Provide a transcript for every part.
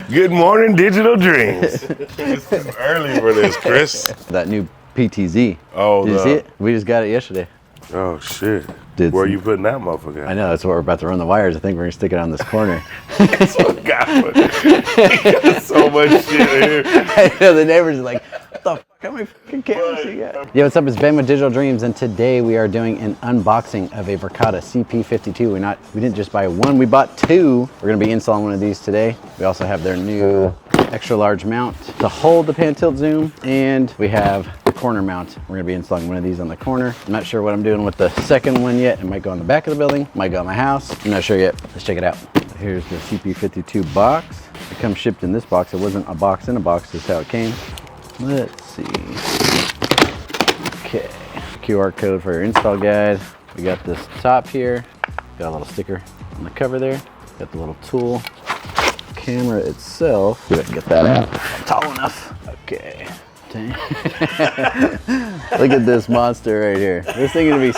Good morning, Digital Dreams. It's too early for this, Chris. That new PTZ. Oh, did you see it? We just got it yesterday. Oh shit. Where are you putting that motherfucker at? I know, that's what we're about to run the wires. I think we're gonna stick it on this corner. So got so much shit here. I know, the neighbors are like, what the fuck, how many fucking cameras you got? Yo, what's up, it's Ben with Digital Dreams, and today we are doing an unboxing of a Verkada CP52. We didn't just buy one, we bought two. We're gonna be installing one of these today. We also have their new extra large mount to hold the pan tilt zoom, and we have the corner mount. We're gonna be installing one of these on the corner. I'm not sure what I'm doing with the second one yet. It might go on the back of the building, might go on my house. I'm not sure yet. Let's check it out. Here's the CP52 box. It comes shipped in this box. It wasn't a box in a box, this is how it came. Let's see. Okay, QR code for your install guide. We got this top here. Got a little sticker on the cover there. Got the little tool. Camera itself. See if I can get that out. Tall enough. Okay. Look at this monster right here. This thing is gonna be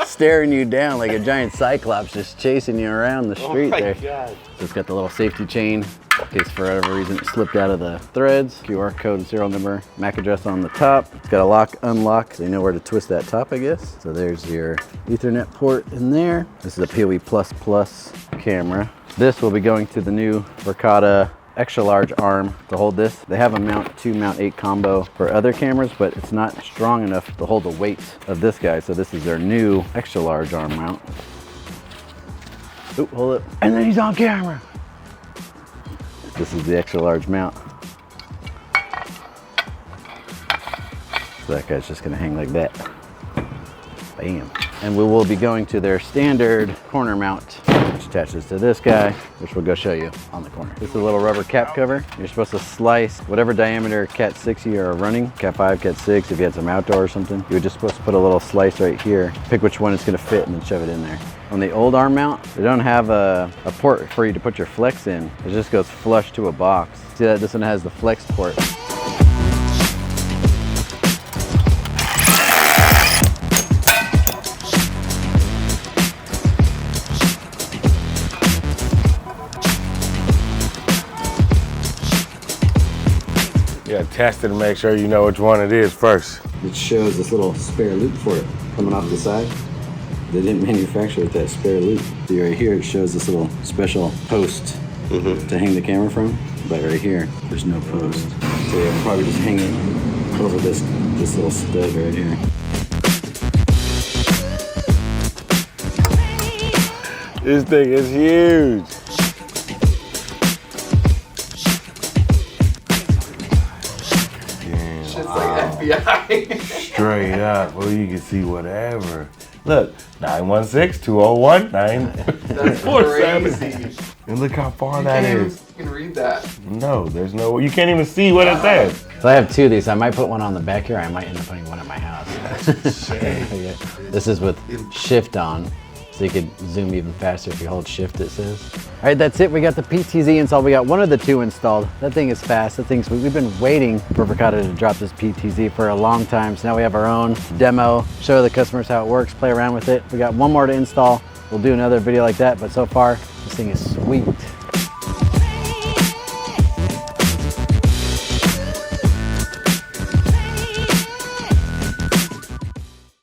staring you down like a giant cyclops just chasing you around the street there. God. So it's got the little safety chain in case for whatever reason it slipped out of the threads. QR code, serial number, MAC address on the top. It's got a lock, unlock, so you know where to twist that top, I guess. So there's your Ethernet port in there. This is a PoE++ camera. This will be going to the new Verkada extra large arm to hold this. They have a mount 2, mount 8 combo for other cameras, but it's not strong enough to hold the weight of this guy. So this is their new extra large arm mount. Oop, hold it. And then he's on camera. This is the extra large mount. So that guy's just gonna hang like that. Bam. And we will be going to their standard corner mount, which attaches to this guy, which we'll go show you on the corner. This is a little rubber cap cover. You're supposed to slice whatever diameter Cat 6 you are running, Cat 5, Cat 6, if you had some outdoor or something. You're just supposed to put a little slice right here, pick which one it's gonna fit, and then shove it in there. On the old arm mount, they don't have a port for you to put your flex in. It just goes flush to a box. See that this one has the flex port. Yeah, test it and make sure you know which one it is first. It shows this little spare loop for it coming off the side. They didn't manufacture it that spare loop. See right here, it shows this little special post to hang the camera from. But right here, there's no post. So yeah, I'm probably just hanging over this little stud right here. This thing is huge. It's like FBI. Straight up. Well, you can see whatever. Look, 916-201-947. That's crazy. And look how far that is. You can read that. No, there's no, you can't even see what it says. So I have two of these. I might put one on the back here. I might end up putting one at my house. Yeah. This is with shift on, so you could zoom even faster if you hold shift, it says. All right, that's it. We got the PTZ installed. We got one of the two installed. That thing is fast. We've been waiting for Verkada to drop this PTZ for a long time. So now we have our own demo, show the customers how it works, play around with it. We got one more to install. We'll do another video like that, but so far, this thing is sweet.